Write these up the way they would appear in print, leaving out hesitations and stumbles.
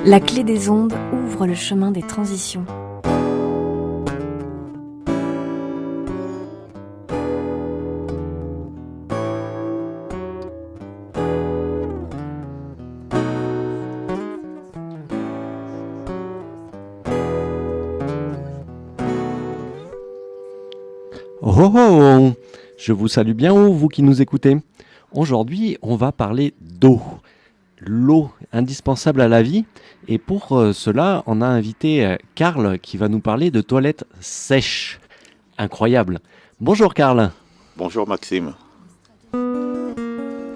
La clé des ondes ouvre le chemin des transitions. Oh, oh, oh. Je vous salue bien haut, vous qui nous écoutez. Aujourd'hui, on va parler d'eau. L'eau indispensable à la vie. Et pour cela, on a invité Karl qui va nous parler de toilettes sèches. Incroyable. Bonjour Karl. Bonjour Maxime.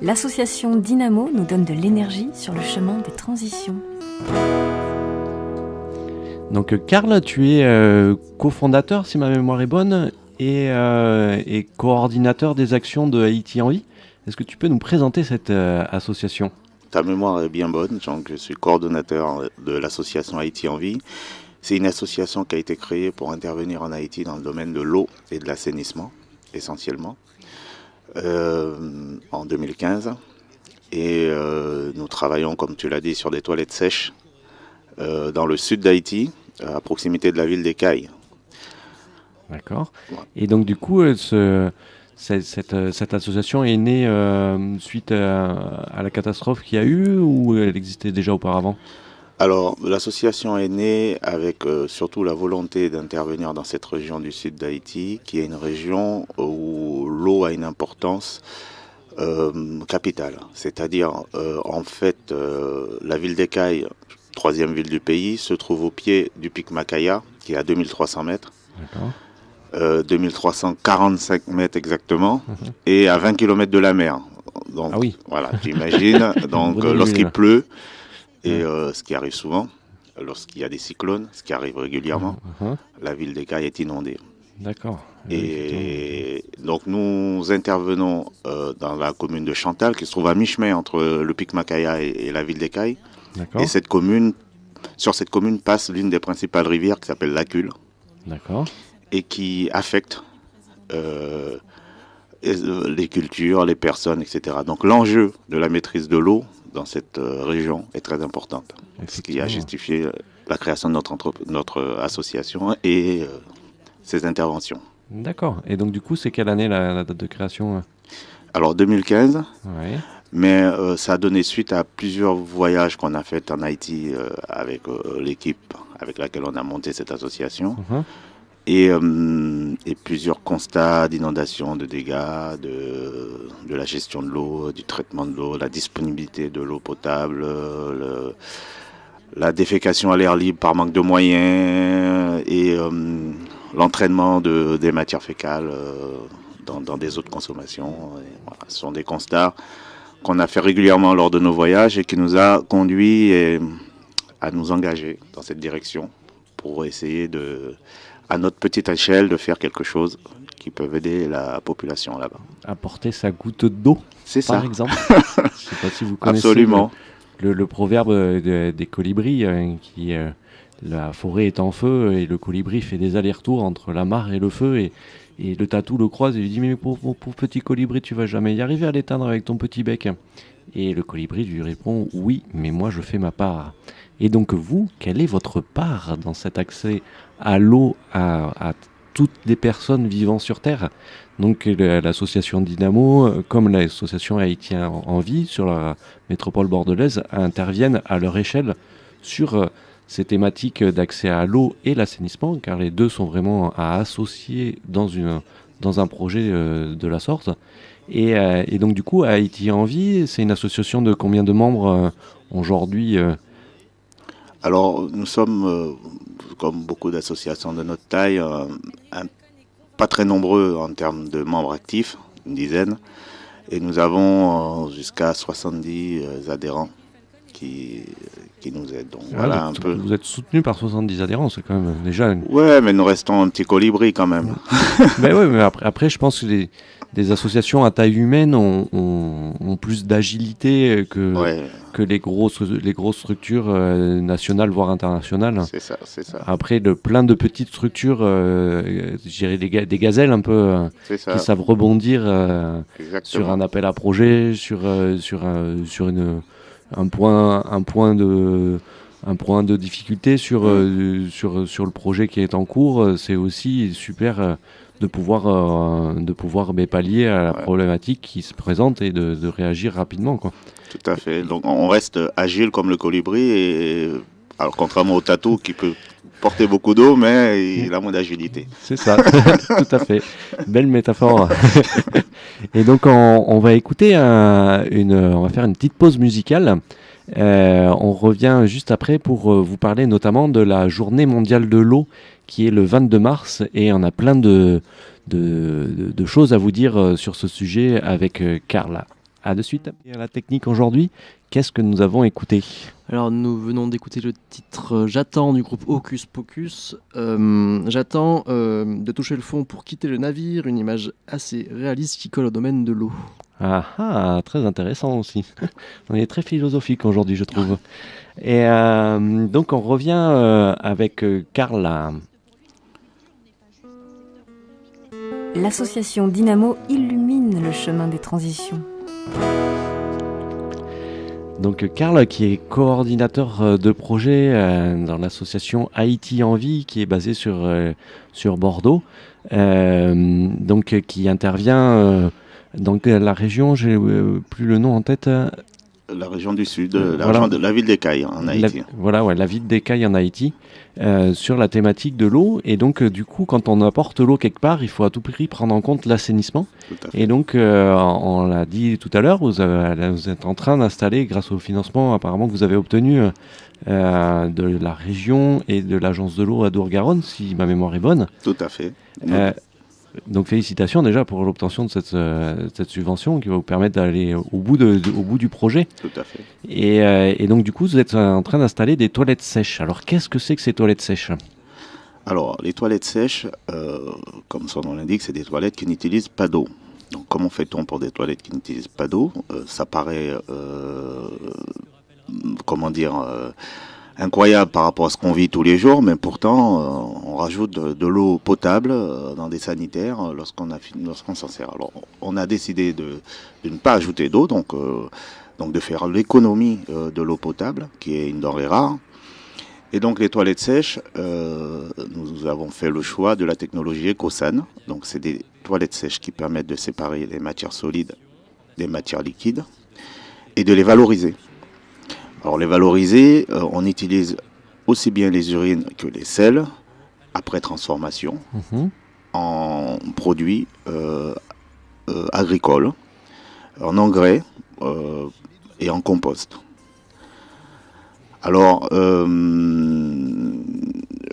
L'association Dynamo nous donne de l'énergie sur le chemin des transitions. Donc Karl, tu es cofondateur, si ma mémoire est bonne, et coordinateur des actions de Haïti en vie. Est-ce que tu peux nous présenter cette association ? Ta mémoire est bien bonne, donc je suis coordonnateur de l'association Haïti en vie. C'est une association qui a été créée pour intervenir en Haïti dans le domaine de l'eau et de l'assainissement, essentiellement, en 2015. Et nous travaillons, comme tu l'as dit, sur des toilettes sèches dans le sud d'Haïti, à proximité de la ville d'Écailles. D'accord. Ouais. Et donc du coup, cette association est née suite à la catastrophe qu'il y a eu ou elle existait déjà auparavant ? Alors, l'association est née avec surtout la volonté d'intervenir dans cette région du sud d'Haïti, qui est une région où l'eau a une importance capitale. C'est-à-dire, en fait, la ville d'Écailles, troisième ville du pays, se trouve au pied du pic Macaya, qui est à 2300 mètres. D'accord. 2345 mètres exactement, et à 20 km de la mer. Donc, ah oui. Voilà, tu imagines. Donc, lorsqu'il pleut, et ce qui arrive souvent, lorsqu'il y a des cyclones, ce qui arrive régulièrement, la ville d'Écailles est inondée. D'accord. Et donc, nous intervenons dans la commune de Chantal, qui se trouve à mi-chemin entre le pic Macaya et la ville d'Écailles. D'accord. Et sur cette commune passe l'une des principales rivières qui s'appelle l'Acule. D'accord. Et qui affecte les cultures, les personnes, etc. Donc l'enjeu de la maîtrise de l'eau dans cette région est très importante. Ce qui a justifié la création de notre association et ses interventions. D'accord. Et donc du coup, c'est quelle année la date de création ? Alors 2015, ouais. Mais ça a donné suite à plusieurs voyages qu'on a fait en Haïti avec l'équipe avec laquelle on a monté cette association. Et plusieurs constats d'inondation, de dégâts, de la gestion de l'eau, du traitement de l'eau, la disponibilité de l'eau potable, la défécation à l'air libre par manque de moyens et l'entraînement des matières fécales dans des eaux de consommation. Et voilà, ce sont des constats qu'on a fait régulièrement lors de nos voyages et qui nous a conduit à nous engager dans cette direction pour essayer à notre petite échelle, de faire quelque chose qui peut aider la population là-bas. Apporter sa goutte d'eau, c'est par ça. exemple. Je ne sais pas si vous connaissez Absolument. Le proverbe des colibris, qui la forêt est en feu et le colibri fait des allers-retours entre la mare et le feu et le tatou le croise et lui dit « Mais pour petit colibri, tu vas jamais y arriver à l'éteindre avec ton petit bec ?» Et le colibri lui répond « Oui, mais moi je fais ma part. » Et donc vous, quelle est votre part dans cet accès à l'eau à toutes les personnes vivant sur Terre ? Donc l'association Dynamo, comme l'association Haïti en vie sur la métropole bordelaise, interviennent à leur échelle sur ces thématiques d'accès à l'eau et l'assainissement, car les deux sont vraiment à associer dans un projet de la sorte. Et donc du coup, Haïti en vie, c'est une association de combien de membres aujourd'hui ? Alors, nous sommes, comme beaucoup d'associations de notre taille, pas très nombreux en termes de membres actifs, une dizaine. Et nous avons jusqu'à 70 adhérents qui nous aident. Donc, voilà un peu. Vous êtes soutenu par 70 adhérents, c'est quand même déjà... Ouais, mais nous restons un petit colibri quand même. mais après, je pense que des associations à taille humaine ont plus d'agilité que les grosses structures nationales, voire internationales. C'est ça. Après, plein de petites structures, je dirais des gazelles un peu, qui savent rebondir sur un appel à projet, sur un point un point de difficulté sur le projet qui est en cours, c'est aussi super de pouvoir pallier à la problématique qui se présente et de réagir rapidement, quoi. Tout à fait. Donc on reste agile comme le colibri, et alors contrairement au tatou qui peut porter beaucoup d'eau, mais il a moins d'agilité. C'est ça, tout à fait. Belle métaphore. Et donc on va écouter on va faire une petite pause musicale. On revient juste après pour vous parler notamment de la journée mondiale de l'eau qui est le 22 mars, et on a plein de choses à vous dire sur ce sujet avec Karl. À de suite. Et à la technique aujourd'hui, qu'est-ce que nous avons écouté ? Alors nous venons d'écouter le titre J'attends du groupe Hocus Pocus. J'attends de toucher le fond pour quitter le navire, une image assez réaliste qui colle au domaine de l'eau. Ah, très intéressant aussi. On est très philosophique aujourd'hui, je trouve. Et donc on revient avec Karl. L'association Dynamo illumine le chemin des transitions. Donc Karl, qui est coordinateur de projet dans l'association Haïti en Vie, qui est basée sur Bordeaux, donc qui intervient dans la région, j'ai plus le nom en tête. La région du Sud, la ville d'Écailles en Haïti. La ville d'Écailles en Haïti, sur la thématique de l'eau. Et donc, du coup, quand on apporte l'eau quelque part, il faut à tout prix prendre en compte l'assainissement. Et donc, on l'a dit tout à l'heure, vous êtes en train d'installer, grâce au financement apparemment que vous avez obtenu de la région et de l'agence de l'eau à Dour-Garonne, si ma mémoire est bonne. Tout à fait. Donc félicitations déjà pour l'obtention de cette subvention qui va vous permettre d'aller au bout du projet. Tout à fait. Et donc du coup, vous êtes en train d'installer des toilettes sèches. Alors qu'est-ce que c'est que ces toilettes sèches ? Alors les toilettes sèches, comme son nom l'indique, c'est des toilettes qui n'utilisent pas d'eau. Donc comment fait-on pour des toilettes qui n'utilisent pas d'eau ? Ça paraît, incroyable par rapport à ce qu'on vit tous les jours, mais pourtant on rajoute de l'eau potable dans des sanitaires lorsqu'on s'en sert. Alors on a décidé de ne pas ajouter d'eau, donc de faire l'économie de l'eau potable, qui est une denrée rare. Et donc les toilettes sèches, nous avons fait le choix de la technologie EcoSan. Donc c'est des toilettes sèches qui permettent de séparer les matières solides des matières liquides et de les valoriser. Alors les valoriser, on utilise aussi bien les urines que les sels après transformation en produits agricoles, en engrais et en compost. Alors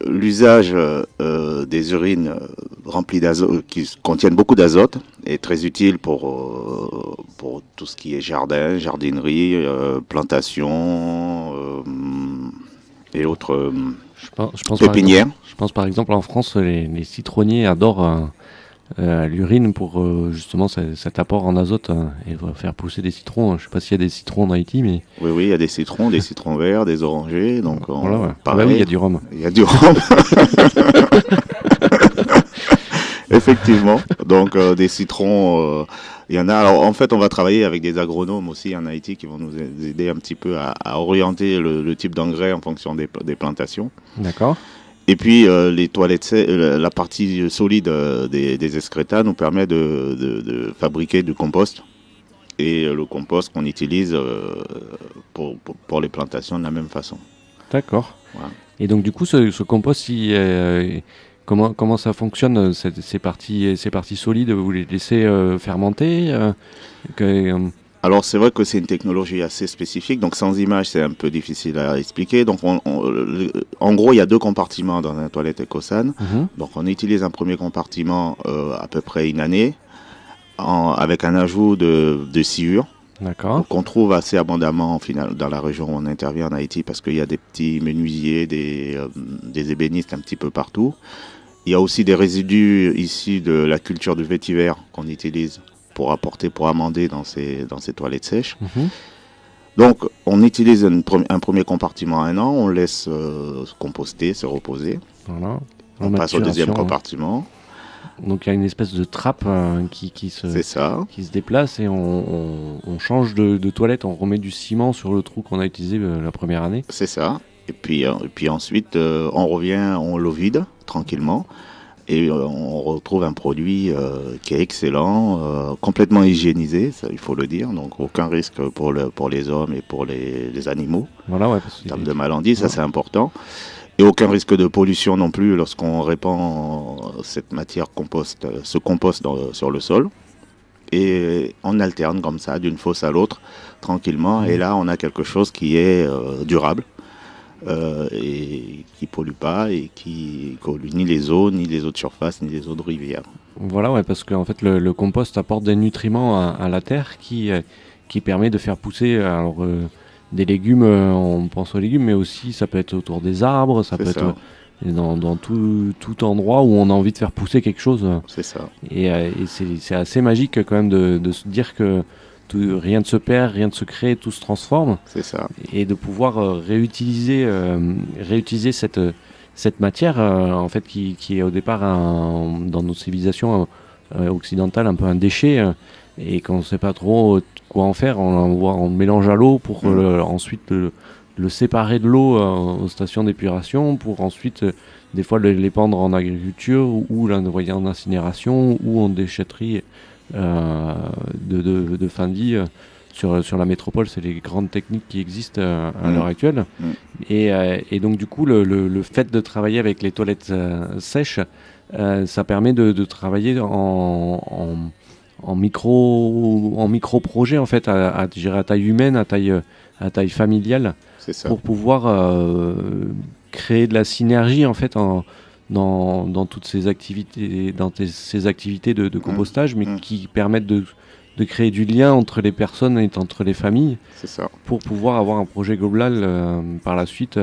l'usage des urines remplies d'azote, qui contiennent beaucoup d'azote, est très utile pour tout ce qui est jardin, jardinerie, plantation et autres pépinières. Je pense par exemple en France, les citronniers adorent l'urine pour justement cet apport en azote et faire pousser des citrons. Je ne sais pas s'il y a des citrons en Haïti, mais... Oui, il y a des citrons verts, des orangers. Donc pareil, oui, il y a du rhum. Il y a du rhum. Effectivement. Donc des citrons, il y en a. Alors en fait, on va travailler avec des agronomes aussi en Haïti qui vont nous aider un petit peu à orienter le type d'engrais en fonction des plantations. D'accord. Et puis les toilettes, la partie solide des excrétas nous permet de fabriquer du compost. Et le compost qu'on utilise pour les plantations de la même façon. D'accord. Voilà. Et donc du coup, ce compost, comment ça fonctionne, ces parties solides, vous les laissez fermenter Alors c'est vrai que c'est une technologie assez spécifique, donc sans image c'est un peu difficile à expliquer. Donc en gros il y a deux compartiments dans une toilette EcoSan. Donc on utilise un premier compartiment à peu près une année avec un ajout de sciure. D'accord. Qu'on trouve assez abondamment dans la région où on intervient en Haïti, parce qu'il y a des petits menuisiers, des ébénistes un petit peu partout. Il y a aussi des résidus issus de la culture du vétiver qu'on utilise pour amender dans ces toilettes sèches. Donc on utilise un premier compartiment 1 an, on laisse se composter, se reposer. Voilà. On passe au deuxième compartiment. Donc il y a une espèce de trappe qui se déplace et on change de toilette, on remet du ciment sur le trou qu'on a utilisé la première année. C'est ça. Et puis ensuite, on revient, on le vide tranquillement. Et on retrouve un produit qui est excellent, complètement hygiénisé, ça, il faut le dire. Donc aucun risque pour les hommes et pour les animaux. Voilà, ouais, En termes de maladies, ça c'est important. Et aucun risque de pollution non plus lorsqu'on répand cette matière ce compost sur le sol. Et on alterne comme ça d'une fosse à l'autre tranquillement. Et là, on a quelque chose qui est durable. Et qui pollue pas et qui pollue ni les eaux de surface, ni les eaux de rivière. Voilà, ouais, parce qu'en fait, le compost apporte des nutriments à la terre qui permet de faire pousser des légumes, on pense aux légumes, mais aussi ça peut être autour des arbres, ça peut être dans tout endroit où on a envie de faire pousser quelque chose. C'est ça. Et c'est assez magique quand même de se dire que rien ne se perd, rien ne se crée, tout se transforme. C'est ça. Et de pouvoir réutiliser cette matière, en fait, qui est au départ dans nos civilisations occidentales un peu un déchet, et qu'on ne sait pas trop quoi en faire, on le mélange à l'eau pour ensuite le séparer de l'eau aux stations d'épuration, pour ensuite des fois l'épandre en agriculture ou l'envoyer en incinération ou en déchetterie de fin de vie. Sur la métropole, c'est les grandes techniques qui existent à l'heure actuelle. Et donc du coup, le fait de travailler avec les toilettes sèches, ça permet de travailler en micro-projet, en fait, à taille humaine, à taille familiale, pour pouvoir créer de la synergie, en fait, dans toutes ces activités, de compostage, mais qui permettent de créer du lien entre les personnes et entre les familles. C'est ça. Pour pouvoir avoir un projet global par la suite,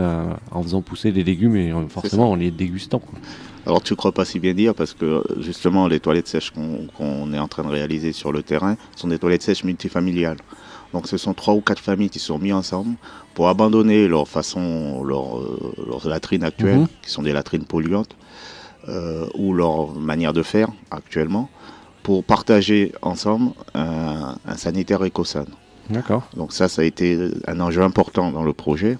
en faisant pousser des légumes et forcément en les dégustant. Alors tu ne crois pas si bien dire, parce que justement les toilettes sèches qu'on est en train de réaliser sur le terrain sont des toilettes sèches multifamiliales. Donc ce sont 3 ou 4 familles qui sont mises ensemble pour abandonner leurs latrines actuelles, qui sont des latrines polluantes, ou leur manière de faire actuellement, pour partager ensemble un sanitaire écosan. D'accord. Donc ça a été un enjeu important dans le projet.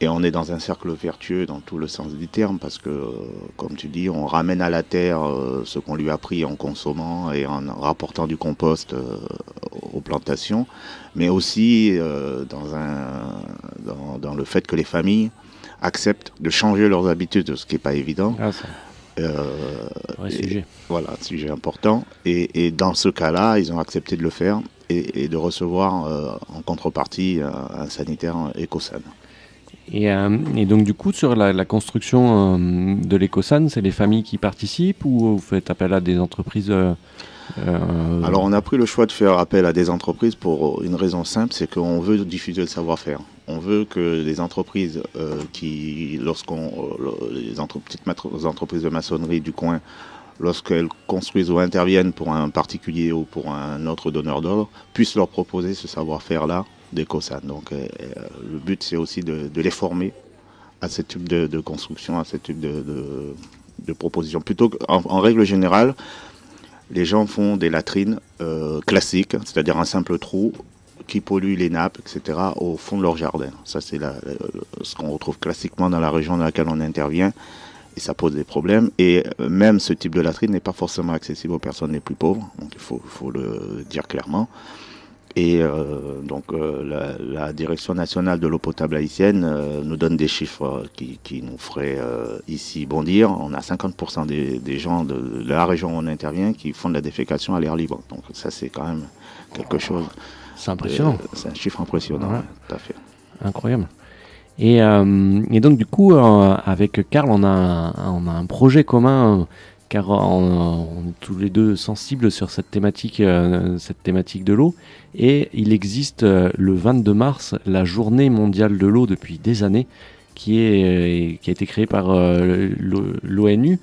Et on est dans un cercle vertueux dans tout le sens du terme, parce que, comme tu dis, on ramène à la terre ce qu'on lui a pris en consommant et en rapportant du compost aux plantations, mais aussi dans le fait que les familles acceptent de changer leurs habitudes, ce qui n'est pas évident. Ah, ça. Sujet. Voilà, sujet important. Et dans ce cas-là, ils ont accepté de le faire et de recevoir en contrepartie un sanitaire écosan. Et donc du coup, sur la construction de l'écosan, c'est les familles qui participent ou vous faites appel à des entreprises Alors on a pris le choix de faire appel à des entreprises pour une raison simple, c'est qu'on veut diffuser le savoir-faire. On veut que les entreprises petites entreprises de maçonnerie du coin, lorsqu'elles construisent ou interviennent pour un particulier ou pour un autre donneur d'ordre, puissent leur proposer ce savoir-faire-là d'EcoSan. Donc le but, c'est aussi de les former à ce type de construction, à ce type de proposition. Plutôt qu'en règle générale, les gens font des latrines classiques, c'est-à-dire un simple trou qui pollue les nappes, etc., au fond de leur jardin. Ça, c'est ce qu'on retrouve classiquement dans la région dans laquelle on intervient, et ça pose des problèmes. Et même ce type de latrine n'est pas forcément accessible aux personnes les plus pauvres, donc il faut le dire clairement. Et donc la Direction nationale de l'eau potable haïtienne nous donne des chiffres qui nous feraient ici bondir. On a 50% des gens de la région où on intervient qui font de la défécation à l'air libre. Donc ça, c'est quand même quelque chose. C'est impressionnant. C'est un chiffre impressionnant, ouais. Tout à fait. Incroyable. Et donc du coup, avec Karl, on a un projet commun, car on est tous les deux sensibles sur cette thématique de l'eau. Et il existe le 22 mars la journée mondiale de l'eau depuis des années, qui a été créée par l'ONU.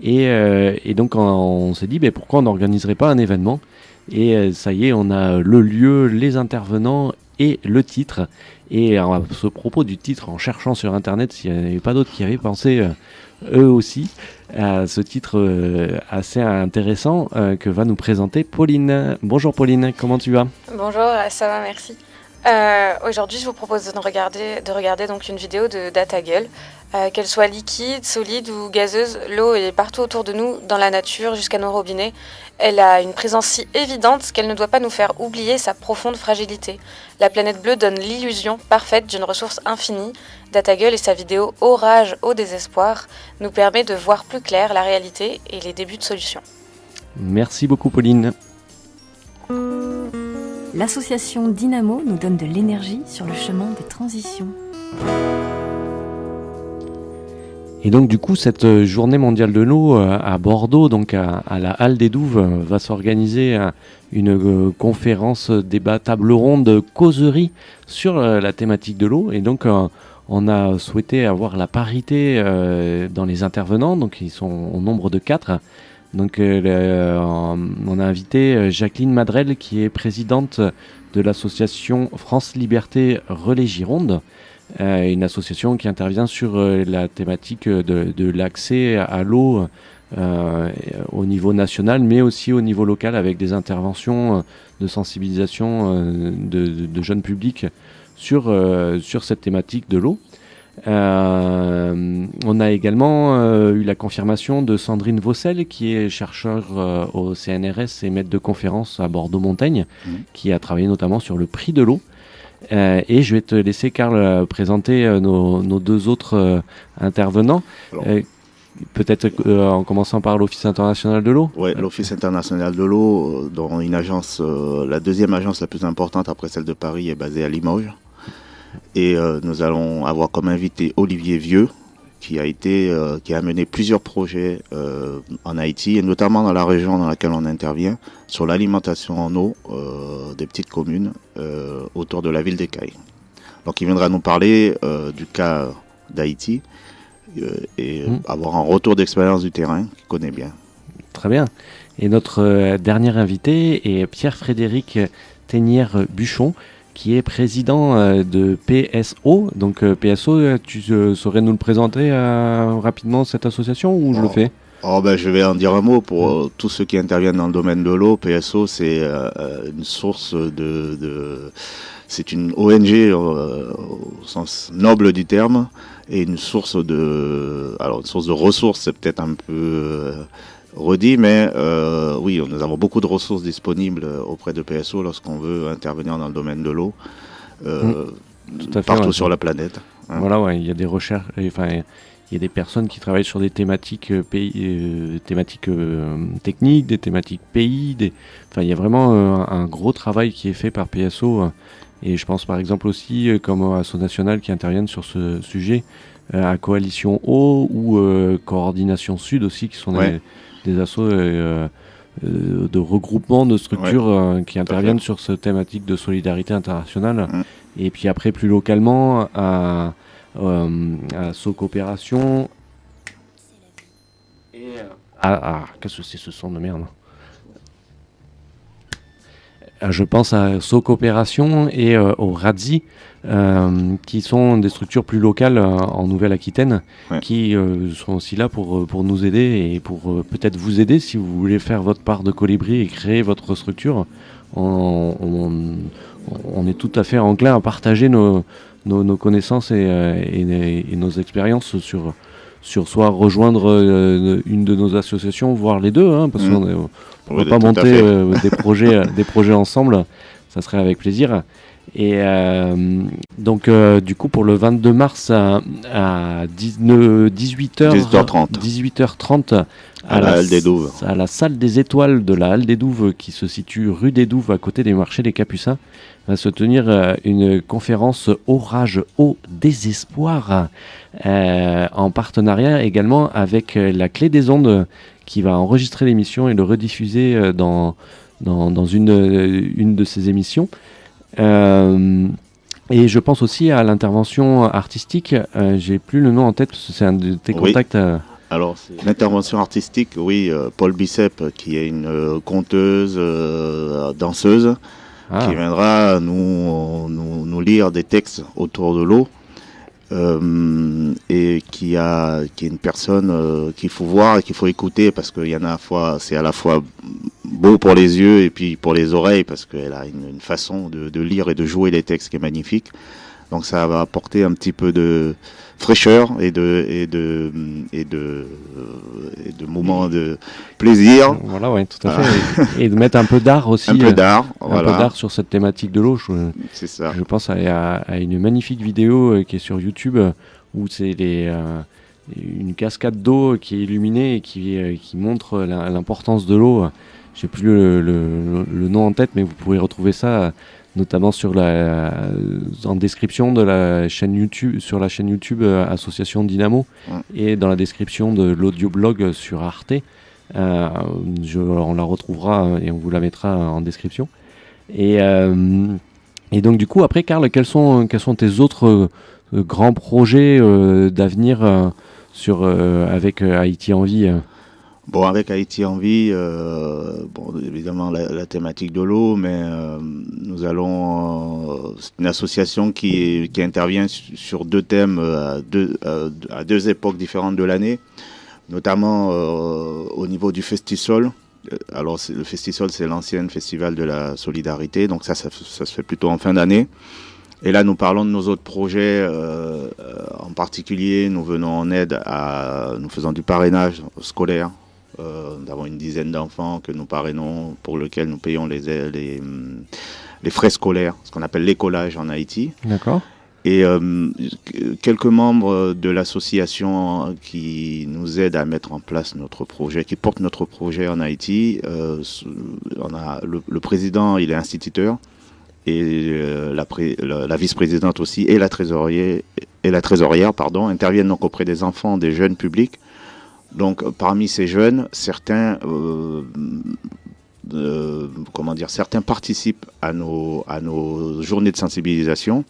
Et donc on s'est dit, pourquoi on n'organiserait pas un événement ? Et ça y est, on a le lieu, les intervenants et le titre. Et à ce propos du titre, en cherchant sur Internet s'il n'y avait pas d'autres qui avaient pensé eux aussi à ce titre assez intéressant que va nous présenter Pauline. Bonjour Pauline, comment tu vas ? Bonjour, ça va, merci. Aujourd'hui, je vous propose de regarder donc une vidéo de DataGull. Qu'elle soit liquide, solide ou gazeuse, l'eau est partout autour de nous, dans la nature, jusqu'à nos robinets. Elle a une présence si évidente qu'elle ne doit pas nous faire oublier sa profonde fragilité. La planète bleue donne l'illusion parfaite d'une ressource infinie. DataGull et sa vidéo « Orage au désespoir » nous permet de voir plus clair la réalité et les débuts de solutions. Merci beaucoup Pauline. L'association Dynamo nous donne de l'énergie sur le chemin des transitions. Et donc du coup, cette journée mondiale de l'eau à Bordeaux, donc à la Halle des Douves, va s'organiser une conférence, débat, table ronde, causerie sur la thématique de l'eau. Et donc on a souhaité avoir la parité dans les intervenants, donc ils sont au nombre de 4. Donc on a invité Jacqueline Madrel, qui est présidente de l'association France Liberté Relais Gironde, une association qui intervient sur la thématique de l'accès à l'eau au niveau national, mais aussi au niveau local, avec des interventions de sensibilisation de jeunes publics sur cette thématique de l'eau. On a également eu la confirmation de Sandrine Vaucel, qui est chercheur au CNRS et maître de conférence à Bordeaux-Montaigne, qui a travaillé notamment sur le prix de l'eau. Et je vais te laisser, Karl, présenter nos deux autres intervenants. Peut-être en commençant par l'Office international de l'eau. Oui, l'Office international de l'eau, dont une agence, la deuxième agence la plus importante après celle de Paris, est basée à Limoges. Et nous allons avoir comme invité Olivier Vieux, qui a mené plusieurs projets en Haïti, et notamment dans la région dans laquelle on intervient, sur l'alimentation en eau des petites communes autour de la ville d'Écailles. Donc il viendra nous parler du cas d'Haïti et avoir un retour d'expérience du terrain qu'il connaît bien. Très bien. Et notre dernier invité est Pierre-Frédéric Ténière-Buchon, qui est président de PSO. Donc PSO, tu saurais nous le présenter rapidement, cette association, ou je le fais ? Je vais en dire un mot pour tous ceux qui interviennent dans le domaine de l'eau. PSO, c'est une source c'est une ONG au sens noble du terme, et une source de ressources, c'est peut-être un peu redit, mais oui, nous avons beaucoup de ressources disponibles auprès de PSO lorsqu'on veut intervenir dans le domaine de l'eau, partout sur la planète. Voilà, ouais, il y a des recherches, enfin, il y a des personnes qui travaillent sur des thématiques techniques, des thématiques pays, enfin, il y a vraiment un gros travail qui est fait par PSO, et je pense par exemple aussi comme Asso National qui interviennent sur ce sujet, à Coalition Eau ou Coordination Sud aussi, qui sont des assos de regroupement de structures qui interviennent sur cette thématique de solidarité internationale. Et puis après, plus localement, à Socopération et qu'est-ce que c'est ce son de merde? Je pense à Socopération et au RADZI, qui sont des structures plus locales en Nouvelle-Aquitaine, qui sont aussi là pour nous aider et pour peut-être vous aider si vous voulez faire votre part de colibri et créer votre structure. On est tout à fait enclin à partager nos connaissances et nos expériences sur soit rejoindre une de nos associations, voire les deux, parce qu'on ne peut pas monter des projets ensemble, ça serait avec plaisir. Et donc du coup pour le 22 mars à 18h30 à la Halle des Douves, à la salle des étoiles de la Halle des Douves, qui se situe rue des Douves à côté des marchés des Capucins, va se tenir une conférence Orage au désespoir, en partenariat également avec la Clé des Ondes, qui va enregistrer l'émission et le rediffuser dans une de ses émissions. Et je pense aussi à l'intervention artistique, j'ai plus le nom en tête parce que c'est un de tes contacts. Alors, c'est l'intervention artistique, oui, Paul Bicep, qui est une conteuse, danseuse, qui viendra nous lire des textes autour de l'eau, et qui est une personne qu'il faut voir et qu'il faut écouter, parce qu'il y en a c'est à la fois beau pour les yeux et puis pour les oreilles, parce qu'elle a une façon de lire et de jouer les textes qui est magnifique. Donc ça va apporter un petit peu de fraîcheur et de moments de plaisir. Voilà, ouais, tout à fait. Et de mettre un peu d'art aussi. Un peu d'art, un peu d'art sur cette thématique de l'eau. C'est ça. Je pense à une magnifique vidéo qui est sur YouTube où c'est une cascade d'eau qui est illuminée et qui montre l'importance de l'eau. Je n'ai plus le nom en tête, mais vous pourrez retrouver ça notamment en description de la chaîne YouTube, sur la chaîne YouTube Association Dynamo, et dans la description de l'audioblog sur Arte. On la retrouvera et on vous la mettra en description. Et donc du coup, après, Karl, quels sont tes autres grands projets d'avenir avec Haïti en vie? Bon, avec Haïti en vie, évidemment la thématique de l'eau, mais nous allons, c'est une association qui intervient sur deux thèmes à deux époques différentes de l'année, notamment au niveau du Festisol. Alors le Festisol, c'est l'ancien festival de la solidarité, donc ça se fait plutôt en fin d'année. Et là, nous parlons de nos autres projets. En particulier, nous venons en aide nous faisons du parrainage scolaire. Nous avons une dizaine d'enfants que nous parrainons, pour lesquels nous payons les frais scolaires, ce qu'on appelle l'écolage en Haïti. D'accord. Et quelques membres de l'association qui nous aident à mettre en place notre projet, qui portent notre projet en Haïti. On a le président, il est instituteur, et la vice-présidente aussi, et la trésorière, interviennent donc auprès des enfants, des jeunes publics. Donc parmi ces jeunes, certains participent à nos journées de sensibilisation.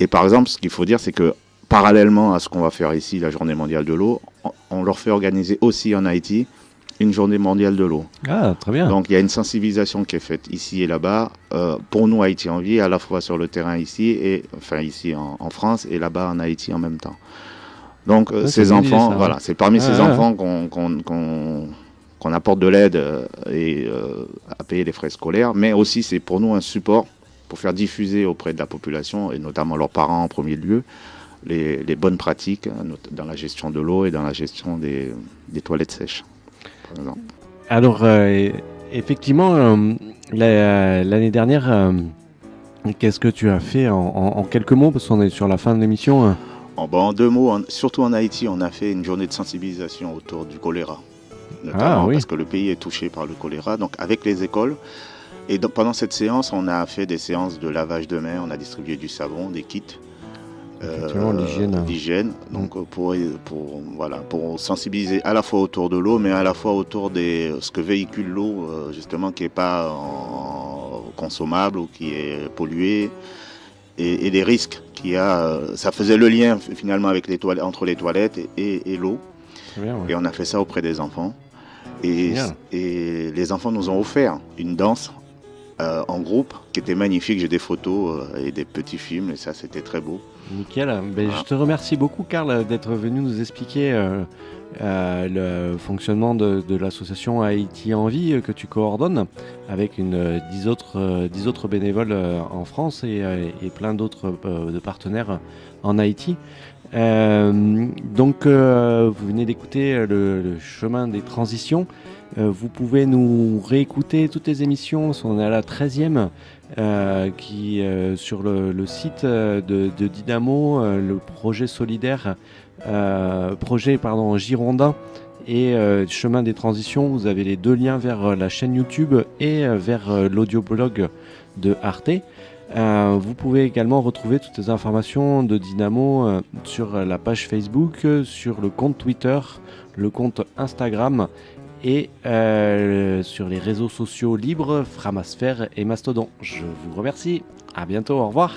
Et par exemple, ce qu'il faut dire, c'est que parallèlement à ce qu'on va faire ici, la Journée mondiale de l'eau, on leur fait organiser aussi en Haïti une Journée mondiale de l'eau. Ah, très bien. Donc il y a une sensibilisation qui est faite ici et là-bas, pour nous Haïti en vie, à la fois sur le terrain ici en France, et là-bas en Haïti en même temps. Donc ces enfants, voilà, c'est parmi ces enfants qu'on apporte de l'aide et à payer les frais scolaires, mais aussi c'est pour nous un support pour faire diffuser auprès de la population, et notamment leurs parents en premier lieu, les bonnes pratiques dans la gestion de l'eau et dans la gestion des toilettes sèches, par exemple. Alors, effectivement, l'année dernière, qu'est-ce que tu as fait en quelques mots, parce qu'on est sur la fin de l'émission En 2 mots, surtout en Haïti, on a fait une journée de sensibilisation autour du choléra, notamment parce que le pays est touché par le choléra, donc avec les écoles. Et donc, pendant cette séance, on a fait des séances de lavage de mains, on a distribué du savon, des kits d'hygiène, donc pour sensibiliser à la fois autour de l'eau, mais à la fois autour de ce que véhicule l'eau, justement, qui n'est pas consommable ou qui est polluée, et des risques qu'il y a. Ça faisait le lien finalement avec entre les toilettes et l'eau. Bien, ouais. Et on a fait ça auprès des enfants. Et les enfants nous ont offert une danse en groupe qui était magnifique. J'ai des photos et des petits films, et ça, c'était très beau. Nickel. Voilà. Je te remercie beaucoup, Karl, d'être venu nous expliquer le fonctionnement de l'association Haïti en vie que tu coordonnes avec 10 autres bénévoles en France et plein d'autres de partenaires en Haïti. Donc vous venez d'écouter le chemin des transitions. Vous pouvez nous réécouter toutes les émissions, on est à la 13e sur le site de Dynamo, le projet solidaire, Girondin et chemin des transitions. Vous avez les 2 liens vers la chaîne YouTube et vers l'audioblog de Arte. Vous pouvez également retrouver toutes les informations de Dynamo sur la page Facebook, sur le compte Twitter, le compte Instagram et sur les réseaux sociaux libres, Framasphère et Mastodon. Je vous remercie. À bientôt. Au revoir.